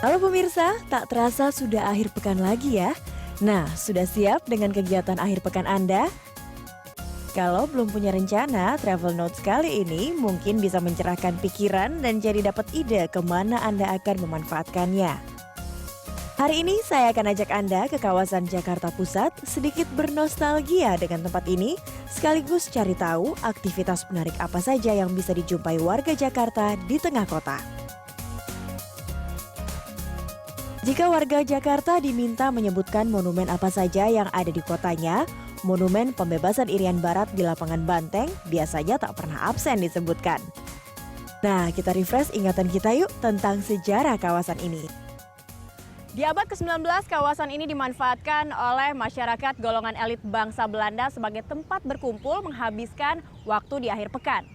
Halo pemirsa, tak terasa sudah akhir pekan lagi ya. Nah, sudah siap dengan kegiatan akhir pekan Anda? Kalau belum punya rencana, Travel Notes kali ini mungkin bisa mencerahkan pikiran dan jadi dapat ide kemana Anda akan memanfaatkannya. Hari ini saya akan ajak Anda ke kawasan Jakarta Pusat, sedikit bernostalgia dengan tempat ini, sekaligus cari tahu aktivitas menarik apa saja yang bisa dijumpai warga Jakarta di tengah kota. Jika warga Jakarta diminta menyebutkan monumen apa saja yang ada di kotanya, monumen pembebasan Irian Barat di lapangan Banteng biasanya tak pernah absen disebutkan. Nah, kita refresh ingatan kita yuk tentang sejarah kawasan ini. Di abad ke-19, kawasan ini dimanfaatkan oleh masyarakat golongan elit bangsa Belanda sebagai tempat berkumpul menghabiskan waktu di akhir pekan.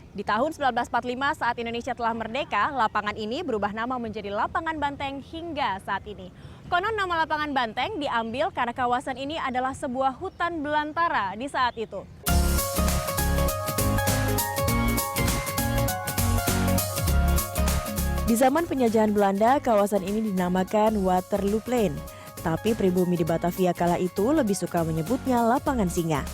Di tahun 1945 saat Indonesia telah merdeka, lapangan ini berubah nama menjadi Lapangan Banteng hingga saat ini. Konon nama Lapangan Banteng diambil karena kawasan ini adalah sebuah hutan belantara di saat itu. Di zaman penjajahan Belanda, kawasan ini dinamakan Waterloo Plain. Tapi pribumi di Batavia kala itu lebih suka menyebutnya Lapangan Singa.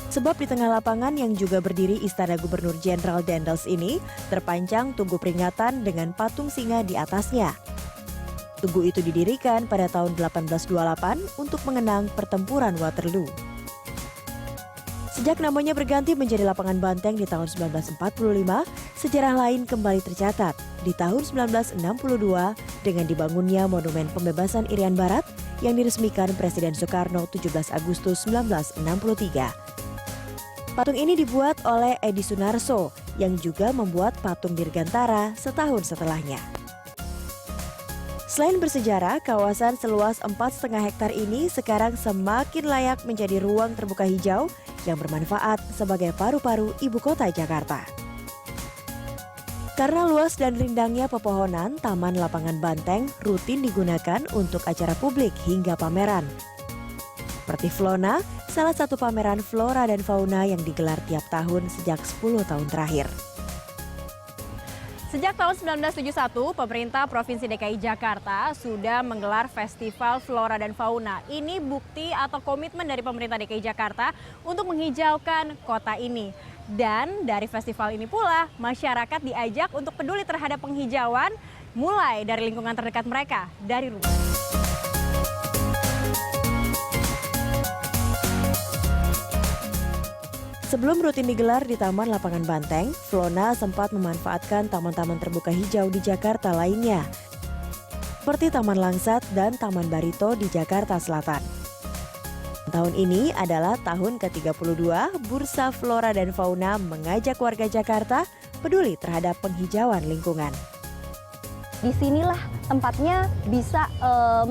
Sebab di tengah lapangan yang juga berdiri Istana Gubernur Jenderal Daendels ini, terpancang tugu peringatan dengan patung singa di atasnya. Tugu itu didirikan pada tahun 1828 untuk mengenang pertempuran Waterloo. Sejak namanya berganti menjadi Lapangan Banteng di tahun 1945, sejarah lain kembali tercatat di tahun 1962 dengan dibangunnya Monumen Pembebasan Irian Barat yang diresmikan Presiden Soekarno 17 Agustus 1963. Patung ini dibuat oleh Edi Sunarso yang juga membuat patung Dirgantara setahun setelahnya. Selain bersejarah, kawasan seluas 4,5 hektar ini sekarang semakin layak menjadi ruang terbuka hijau yang bermanfaat sebagai paru-paru ibu kota Jakarta. Karena luas dan rindangnya pepohonan, Taman Lapangan Banteng rutin digunakan untuk acara publik hingga pameran. Seperti Flona, salah satu pameran flora dan fauna yang digelar tiap tahun sejak 10 tahun terakhir. Sejak tahun 1971, pemerintah Provinsi DKI Jakarta sudah menggelar Festival Flora dan Fauna. Ini bukti atau komitmen dari pemerintah DKI Jakarta untuk menghijaukan kota ini. Dan dari festival ini pula, masyarakat diajak untuk peduli terhadap penghijauan mulai dari lingkungan terdekat mereka, dari rumah. Sebelum rutin digelar di Taman Lapangan Banteng, Flona sempat memanfaatkan taman-taman terbuka hijau di Jakarta lainnya, seperti Taman Langsat dan Taman Barito di Jakarta Selatan. Tahun ini adalah tahun ke-32 Bursa Flora dan Fauna mengajak warga Jakarta peduli terhadap penghijauan lingkungan. Disinilah tempatnya bisa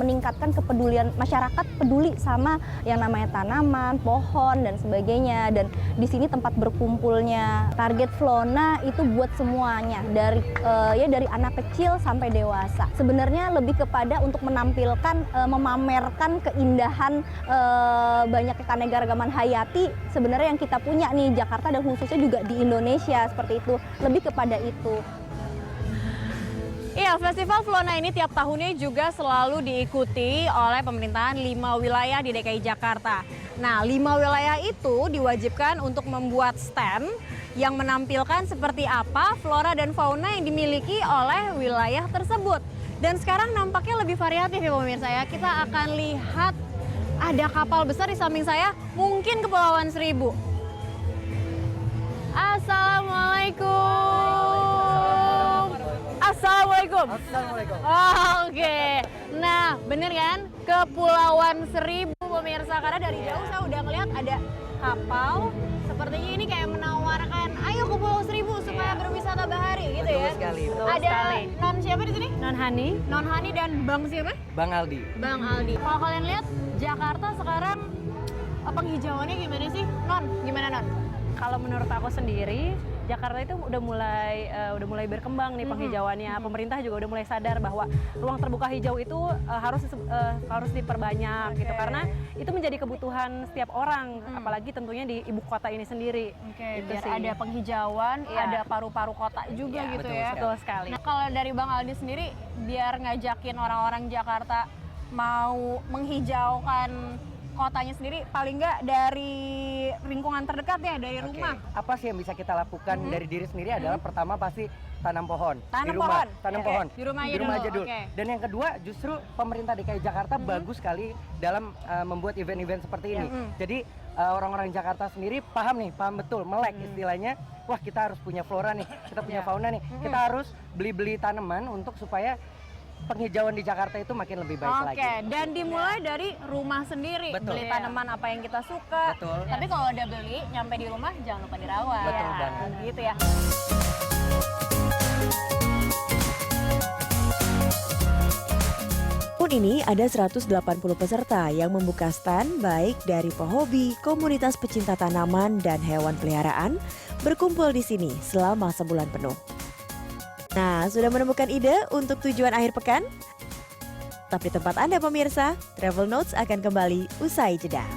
meningkatkan kepedulian masyarakat, peduli sama yang namanya tanaman, pohon dan sebagainya. Dan di sini tempat berkumpulnya. Target Flona itu buat semuanya, dari anak kecil sampai dewasa. Sebenarnya lebih kepada untuk menampilkan, memamerkan keindahan banyak keanekaragaman hayati sebenarnya yang kita punya nih Jakarta dan khususnya juga di Indonesia seperti itu. Lebih kepada itu. Iya, Festival Flona ini tiap tahunnya juga selalu diikuti oleh pemerintahan 5 wilayah di DKI Jakarta. Nah, 5 wilayah itu diwajibkan untuk membuat stand yang menampilkan seperti apa flora dan fauna yang dimiliki oleh wilayah tersebut. Dan sekarang nampaknya lebih variatif ya pemirsa ya. Kita akan lihat ada kapal besar di samping saya, mungkin Kepulauan Seribu. Assalamualaikum. Assalamualaikum. Assalamualaikum. Oke. Nah, bener kan? Kepulauan Seribu pemirsa. Karena dari jauh saya udah ngeliat ada kapal. Sepertinya ini kayak menawarkan, ayo ke Pulau Seribu supaya berwisata bahari gitu ya. Betul sekali. Ada non siapa di sini? Non Hani. Non Hani dan Bang siapa? Bang Aldi. Bang Aldi. Kalau kalian lihat Jakarta sekarang penghijauannya gimana sih? Non, gimana Non? Kalau menurut aku sendiri, Jakarta itu udah mulai berkembang nih penghijauannya. Pemerintah juga udah mulai sadar bahwa ruang terbuka hijau itu harus diperbanyak gitu, karena itu menjadi kebutuhan setiap orang, apalagi tentunya di ibu kota ini sendiri. Itu Biar sih. ada penghijauan, Iya. ada paru-paru kota juga Iya, gitu betul ya. sekali. Betul sekali. Nah, kalau dari Bang Aldi sendiri, biar ngajakin orang-orang Jakarta mau menghijaukan kotanya sendiri, paling nggak dari lingkungan terdekat ya, dari Oke, rumah. apa sih yang bisa kita lakukan dari diri sendiri adalah pertama pasti tanam pohon Tanam di rumah, pohon. tanam Oke, pohon di rumah aja dulu, oke. Dan yang kedua justru pemerintah DKI Jakarta bagus sekali dalam membuat event-event seperti ini. Jadi orang-orang Jakarta sendiri paham betul, melek istilahnya. Wah, kita harus punya flora nih, kita punya fauna nih. Kita harus beli-beli tanaman untuk supaya penghijauan di Jakarta itu makin lebih baik lagi. Oke, dan dimulai dari rumah sendiri. Betul. Beli Iya. tanaman apa yang kita suka. Betul. Tapi kalau udah beli, nyampe di rumah jangan lupa dirawat. Betul banget. Gitu ya. Tahun ini ada 180 peserta yang membuka stand baik dari pehobi, komunitas pecinta tanaman, dan hewan peliharaan berkumpul di sini selama sebulan penuh. Nah, sudah menemukan ide untuk tujuan akhir pekan? Tetap di tempat Anda pemirsa, Travel Notes akan kembali usai jeda.